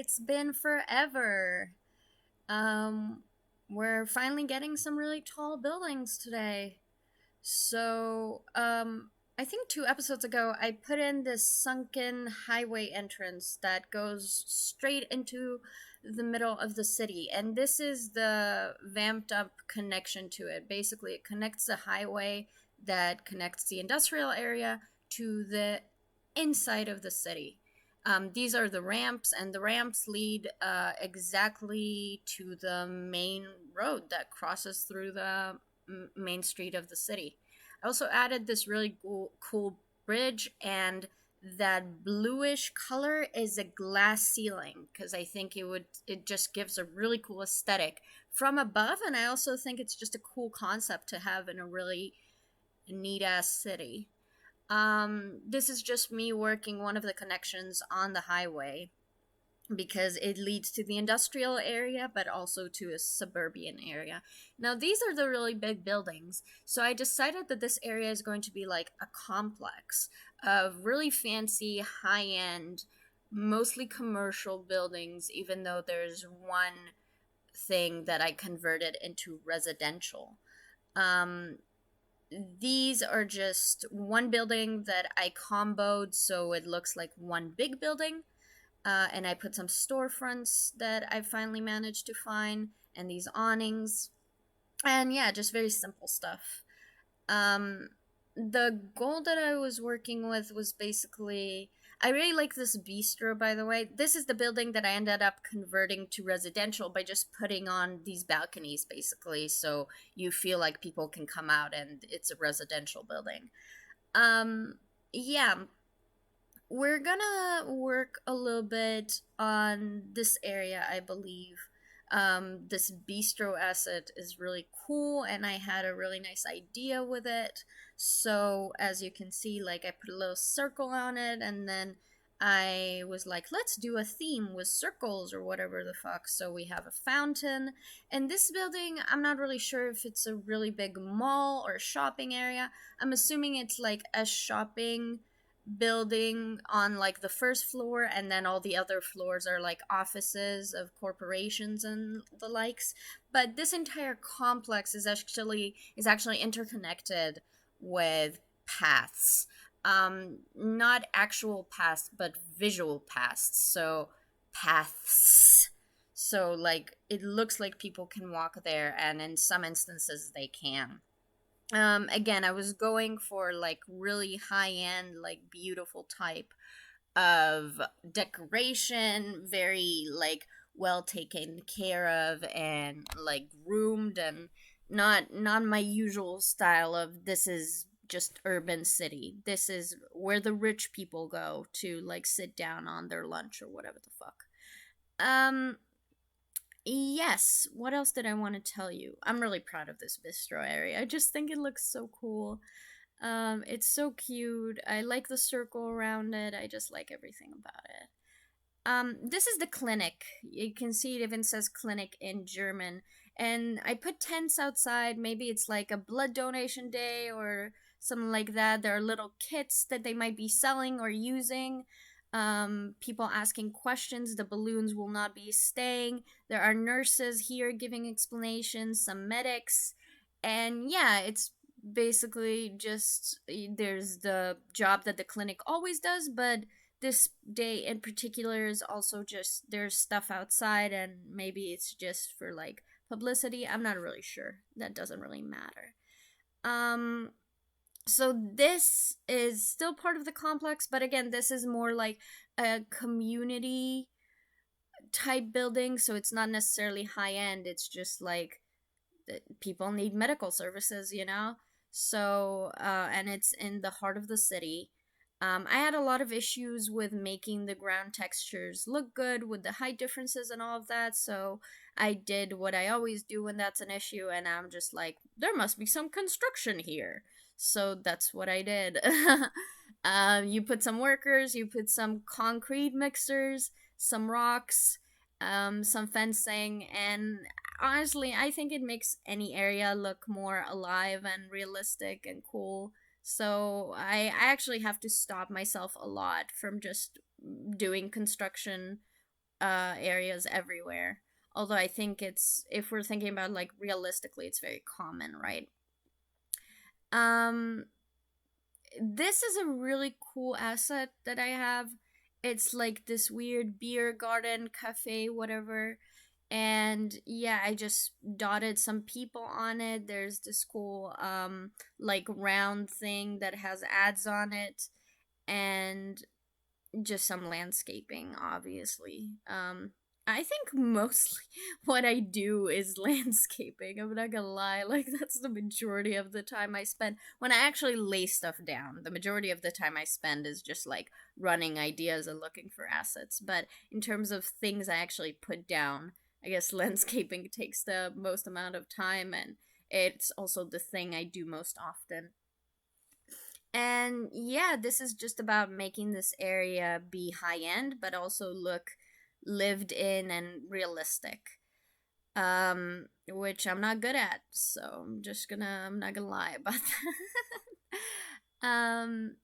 It's been forever. Um, we're finally getting some really tall buildings today. I think 2 episodes ago, I put in this sunken highway entrance that goes straight into the middle of the city. And this is the vamped up connection to it. Basically, it connects the highway that connects the industrial area to the inside of the city. These are the ramps, and the ramps lead exactly to the main road that crosses through the main street of the city. I also added this really cool bridge, and that bluish color is a glass ceiling because I think it just gives a really cool aesthetic from above, and I also think it's just a cool concept to have in a really neat ass city. This is just me working one of the connections on the highway because it leads to the industrial area but also to a suburban area. Now, these are the really big buildings, so I decided that this area is going to be like a complex of really fancy, high end, mostly commercial buildings, even though there's one thing that I converted into residential. Um, these are just one building that I comboed so it looks like one big building. And I put some storefronts that I finally managed to find, and these awnings. And yeah, just very simple stuff. Um, the goal that I was working with was basically. I really like this bistro, by the way. This is the building that I ended up converting to residential by just putting on these balconies, basically, so you feel like people can come out and it's a residential building. Um, yeah, we're gonna work a little bit on this area, I believe. This bistro asset is really cool, and I had a really nice idea with it. So, as you can see, like I put a little circle on it, and then I was like, let's do a theme with circles or whatever the fuck. So, we have a fountain. And this building, I'm not really sure if it's a really big mall or shopping area. I'm assuming it's like a shopping building on like the first floor, and then all the other floors are like offices of corporations and the likes. But this entire complex is actually interconnected with paths. Not actual paths, but visual paths. So paths. So like it looks like people can walk there, and in some instances they can. Again, I was going for like really high end, like beautiful type of decoration, very like well taken care of and like groomed, and not my usual style of this is just urban city. This is where the rich people go to like sit down on their lunch or whatever the fuck. Um Yes, what else did I want to tell you? I'm really proud of this bistro area. I just think it looks so cool. It's so cute. I like the circle around it. I just like everything about it. This is the clinic. You can see it even says clinic in German. And I put tents outside. Maybe it's like a blood donation day or something like that. There are little kits that they might be selling or using. People asking questions. The balloons will not be staying. There are nurses here giving explanations, some medics. And yeah, it's basically just there's the job that the clinic always does, but this day in particular is also just there's stuff outside, and maybe it's just for like publicity. I'm not really sure. That doesn't really matter. Um so this is still part of the complex, but again, this is more like a community type building, so it's not necessarily high end. It's just like people need medical services, you know? So, and it's in the heart of the city. I had a lot of issues with making the ground textures look good with the height differences and all of that, so I did what I always do when that's an issue, and I'm just like, there must be some construction here. So that's what I did. You put some workers, you put some concrete mixers, some rocks, some fencing, and honestly, I think it makes any area look more alive and realistic and cool. So I actually have to stop myself a lot from just doing construction areas everywhere. Although I think it's, if we're thinking about like realistically, it's very common, right? Um, this is a really cool asset that I have. It's like this weird beer garden, cafe, whatever. And yeah, I just dotted some people on it. There's this cool like round thing that has ads on it, and just some landscaping, obviously. I think mostly what I do is landscaping. I'm not gonna lie, like that's the majority of the time I spend when I actually lay stuff down. The majority of the time I spend is just like running ideas and looking for assets. But in terms of things I actually put down, I guess landscaping takes the most amount of time, and it's also the thing I do most often. And yeah, this is just about making this area be high end, but also look lived in and realistic. Which I'm not good at, so I'm not gonna lie about that.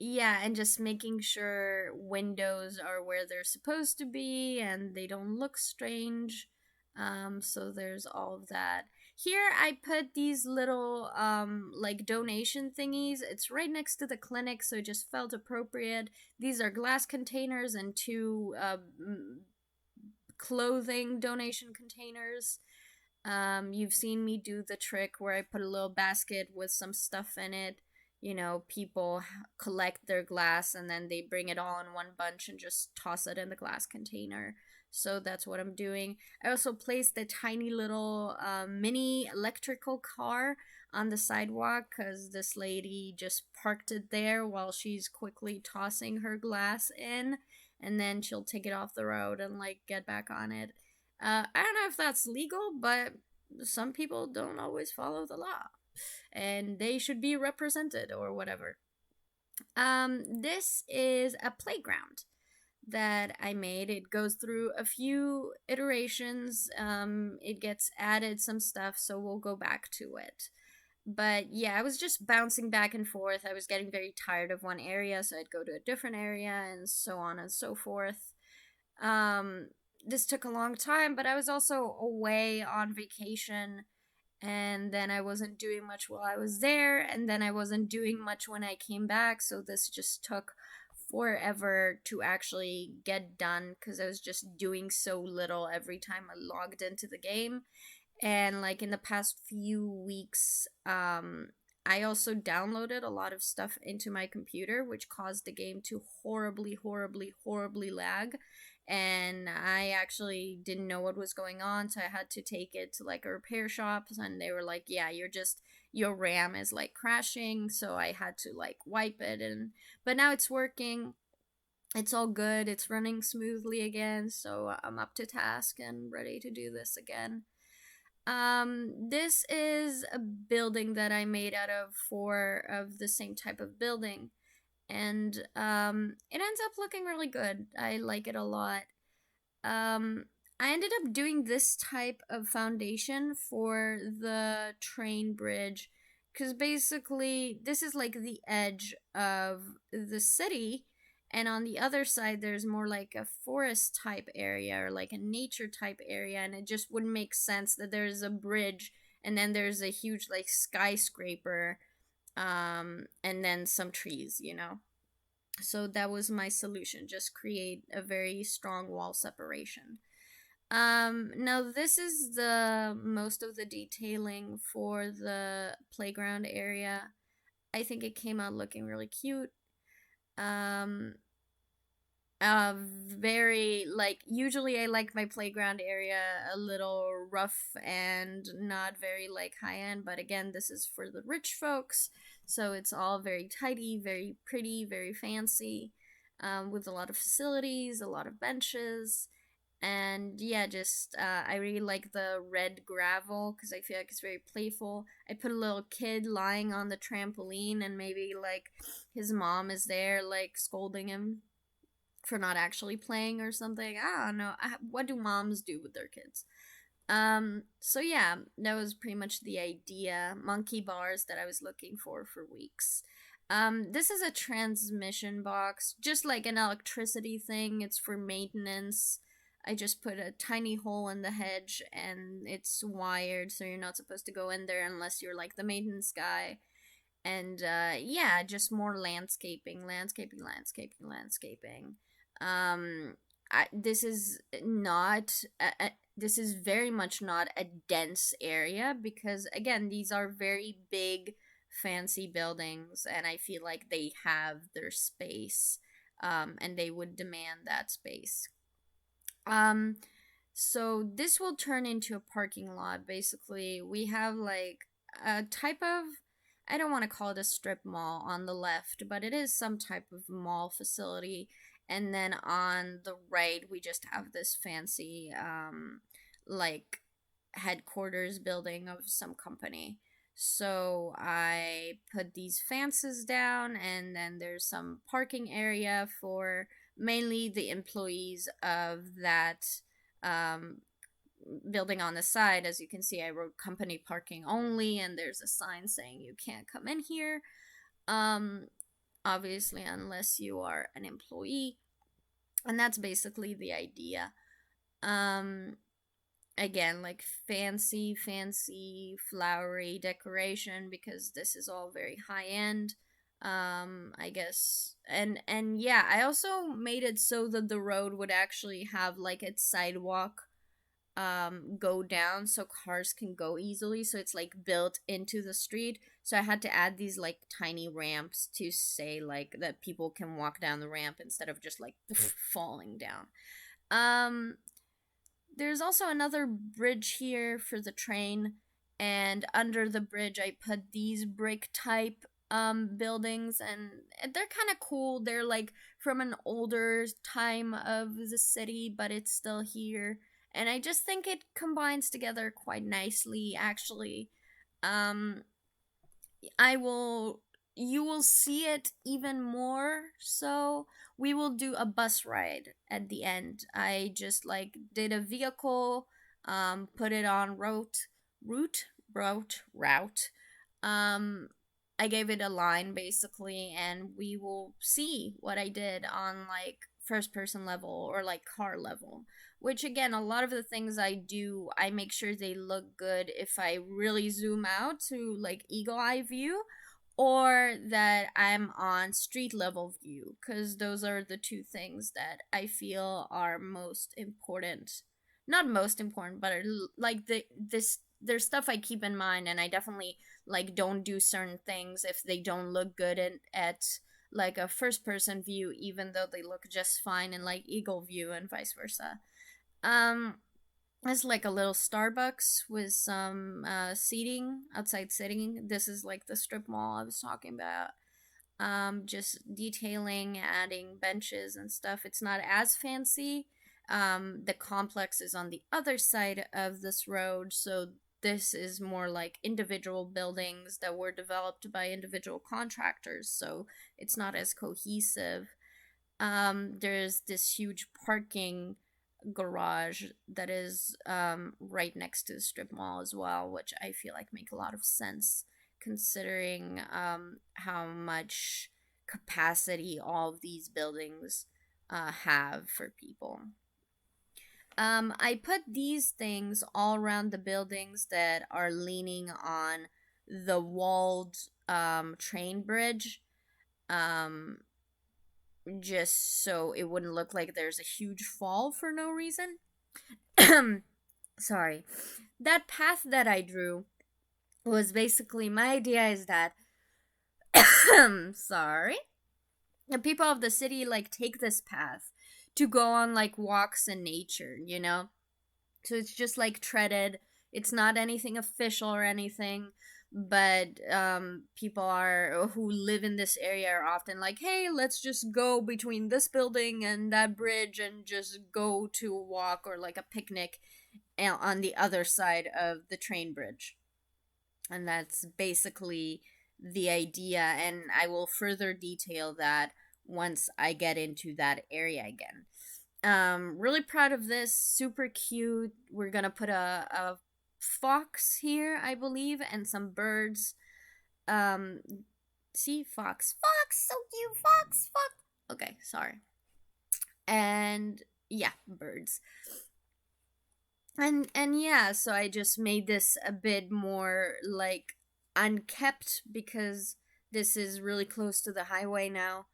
Yeah, and just making sure windows are where they're supposed to be and they don't look strange. So there's all of that. Here I put these little like donation thingies. It's right next to the clinic, so it just felt appropriate. These are glass containers and two clothing donation containers. You've seen me do the trick where I put a little basket with some stuff in it. You know, people collect their glass and then they bring it all in one bunch and just toss it in the glass container. So that's what I'm doing. I also placed a tiny little mini electrical car on the sidewalk because this lady just parked it there while she's quickly tossing her glass in, and then she'll take it off the road and like get back on it. I don't know if that's legal, but some people don't always follow the law, and they should be represented or whatever. This is a playground that I made. It goes through a few iterations. It gets added some stuff, so we'll go back to it. But yeah, I was just bouncing back and forth. I was getting very tired of one area, so I'd go to a different area and so on and so forth. Um, this took a long time, but I was also away on vacation, and then I wasn't doing much while I was there, and then I wasn't doing much when I came back, so this just took forever to actually get done because I was just doing so little every time I logged into the game. And like in the past few weeks, I also downloaded a lot of stuff into my computer, which caused the game to horribly, horribly, horribly lag. And I actually didn't know what was going on, so I had to take it to like a repair shop, and they were like, "Yeah, your RAM is like crashing." So I had to like wipe it, and but now it's working. It's all good. It's running smoothly again, so I'm up to task and ready to do this again. This is a building that I made out of four of the same type of building, and it ends up looking really good. I like it a lot. Um, I ended up doing this type of foundation for the train bridge because basically this is like the edge of the city, and on the other side there's more like a forest type area or like a nature type area, and it just wouldn't make sense that there's a bridge and then there's a huge like skyscraper, and then some trees, you know. So that was my solution, just create a very strong wall separation. Now this is the most of the detailing for the playground area. I think it came out looking really cute. Um, very like usually I like my playground area a little rough and not very like high end, but again, this is for the rich folks, so it's all very tidy, very pretty, very fancy, with a lot of facilities, a lot of benches, and yeah, just I really like the red gravel because I feel like it's very playful. I put a little kid lying on the trampoline, and maybe like his mom is there like scolding him for not actually playing or something. I don't know. What do moms do with their kids? So yeah, that was pretty much the idea. Monkey bars that I was looking for weeks. This is a transmission box, just like an electricity thing. It's for maintenance. I just put a tiny hole in the hedge, and it's wired, so you're not supposed to go in there unless you're like the maintenance guy. And yeah, just more landscaping, landscaping, landscaping, landscaping. Um, this is not this is very much not a dense area, because again, these are very big, fancy buildings, and I feel like they have their space, and they would demand that space. Um, so this will turn into a parking lot. Basically, we have like a type of, I don't want to call it a strip mall on the left, but it is some type of mall facility. And then on the right, we just have this fancy like headquarters building of some company. So I put these fences down, and then there's some parking area for mainly the employees of that um, building on the side. As you can see, I wrote company parking only, and there's a sign saying you can't come in here. Um, Obviously, unless you are an employee. And that's basically the idea. Um, Again, like fancy flowery decoration, because this is all very high end, I guess. And yeah, I also made it so that the road would actually have like its sidewalk go down so cars can go easily, so it's like built into the street. So I had to add these like tiny ramps to say like that people can walk down the ramp instead of just like falling down. um there's also another bridge here for the train, and under the bridge I put these brick type buildings, and they're kind of cool. They're like from an older time of the city, but it's still here. And I just think it combines together quite nicely, actually. Um I will You will see it even more. So we will do a bus ride at the end. I just like did a vehicle, put it on route. Um I gave it a line basically, and we will see what I did on like first person level or like car level. Which again, a lot of the things I do, I make sure they look good if I really zoom out to like eagle eye view, or that I'm on street level view, because those are the two things that I feel are most important. Not most important, but are like this there's stuff I keep in mind, and I definitely like don't do certain things if they don't look good at like a first person view, even though they look just fine in like eagle view, and vice versa. Um it's like a little Starbucks with some seating, outside seating. This is like the strip mall I was talking about. Just detailing, adding benches and stuff. It's not as fancy. The complex is on the other side of this road, so this is more like individual buildings that were developed by individual contractors, so it's not as cohesive. There's this huge parking garage that is right next to the strip mall as well, which I feel like make a lot of sense considering how much capacity all of these buildings have for people. I put these things all around the buildings that are leaning on the walled train bridge. Um, just so it wouldn't look like there's a huge fall for no reason. Sorry. That path that I drew was basically, my idea is that sorry. The people of the city like take this path to go on like walks in nature, you know? So it's just like treaded. It's not anything official or anything, but people are who live in this area are often like, hey, let's just go between this building and that bridge and just go to a walk or like a picnic on the other side of the train bridge. And that's basically the idea, and I will further detail that once I get into that area again. Really proud of this. Super cute. We're gonna put a fox here, I believe, and some birds. Um, See, fox, fox, so cute, fox, fox. Okay, sorry. And yeah, birds. And yeah, so I just made this a bit more like unkept because this is really close to the highway now.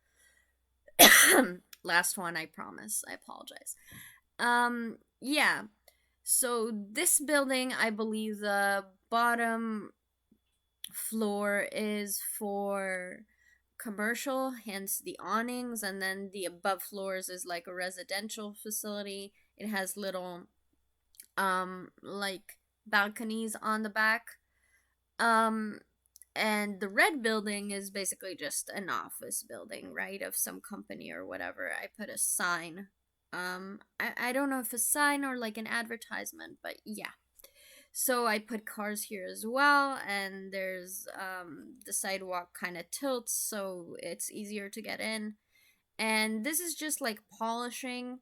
Last one, I promise. I apologize. Yeah. So this building, I believe the bottom floor is for commercial, hence the awnings, and then the above floors is like a residential facility. It has little like balconies on the back. Um and the red building is basically just an office building, right, of some company or whatever. I put a sign. I don't know if a sign or like an advertisement, but yeah. So I put cars here as well, and there's the sidewalk kind of tilts, so it's easier to get in. And this is just like polishing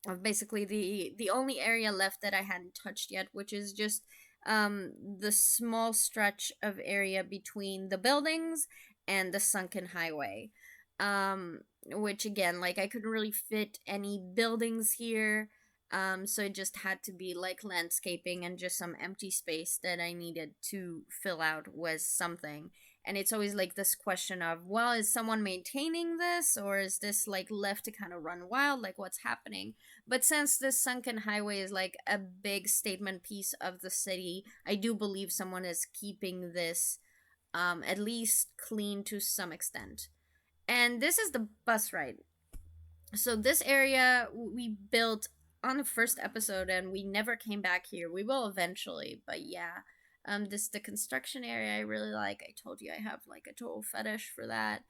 of basically the only area left that I hadn't touched yet, which is just the small stretch of area between the buildings and the sunken highway. Which again, like I couldn't really fit any buildings here. So it just had to be like landscaping and just some empty space that I needed to fill out with something. And it's always like this question of, well, is someone maintaining this, or is this like left to kind of run wild? Like, what's happening? But since this sunken highway is like a big statement piece of the city, I do believe someone is keeping this at least clean to some extent. And this is the bus ride. So this area we built on the first episode, and we never came back here. We will eventually, but yeah. This the construction area I really like. I told you I have like a total fetish for that.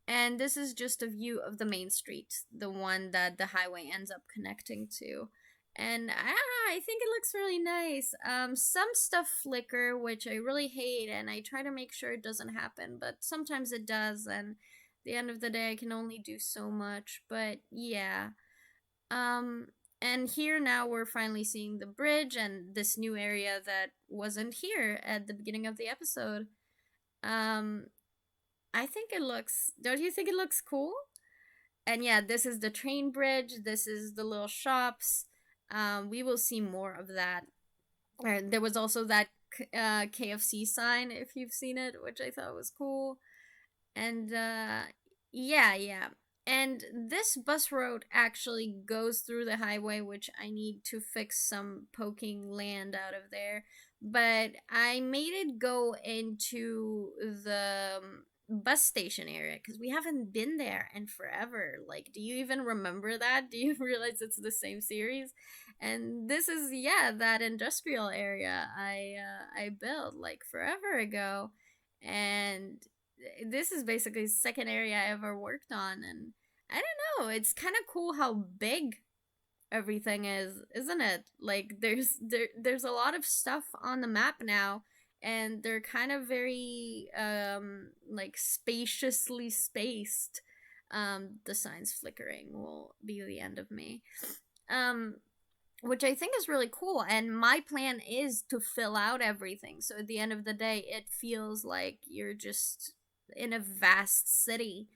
And this is just a view of the main street, the one that the highway ends up connecting to. And I think it looks really nice. Some stuff flicker, which I really hate, and I try to make sure it doesn't happen, but sometimes it does, and at the end of the day, I can only do so much. But yeah. Um, and here now we're finally seeing the bridge and this new area that wasn't here at the beginning of the episode. Um, I think it looks. Don't you think it looks cool? And yeah, this is the train bridge. This is the little shops. We will see more of that. There was also that KFC sign, if you've seen it, which I thought was cool. And yeah, yeah. And this bus road actually goes through the highway, which I need to fix some poking land out of there. But I made it go into the bus station area because we haven't been there in forever. Like, do you even remember that? Do you realize it's the same series? And this is, yeah, that industrial area I built like forever ago. And this is basically the second area I ever worked on, and I don't know, it's kind of cool how big everything is, isn't it? Like there's a lot of stuff on the map now, and they're kind of very like spaciously spaced. The signs flickering will be the end of me. Um which I think is really cool. And my plan is to fill out everything. So at the end of the day, it feels like you're just in a vast city.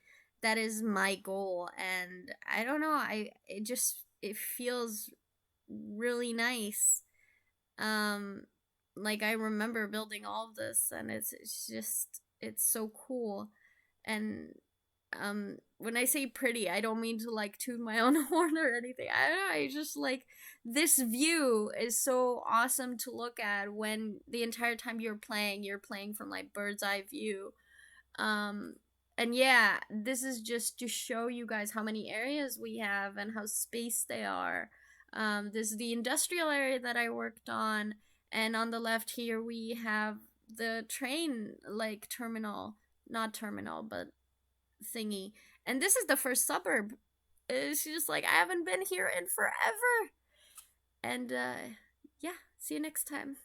That is my goal. And I don't know, it feels really nice. Um like I remember building all of this, and it's just it's so cool. And when I say pretty, I don't mean to like toot my own horn or anything. I don't know, I just like this view is so awesome to look at when the entire time you're playing from like bird's eye view. um and yeah, this is just to show you guys how many areas we have and how spaced they are. This is the industrial area that I worked on, and on the left here we have the train like terminal, not terminal, but thingy. And this is the first suburb. It's just like I haven't been here in forever. And yeah, see you next time.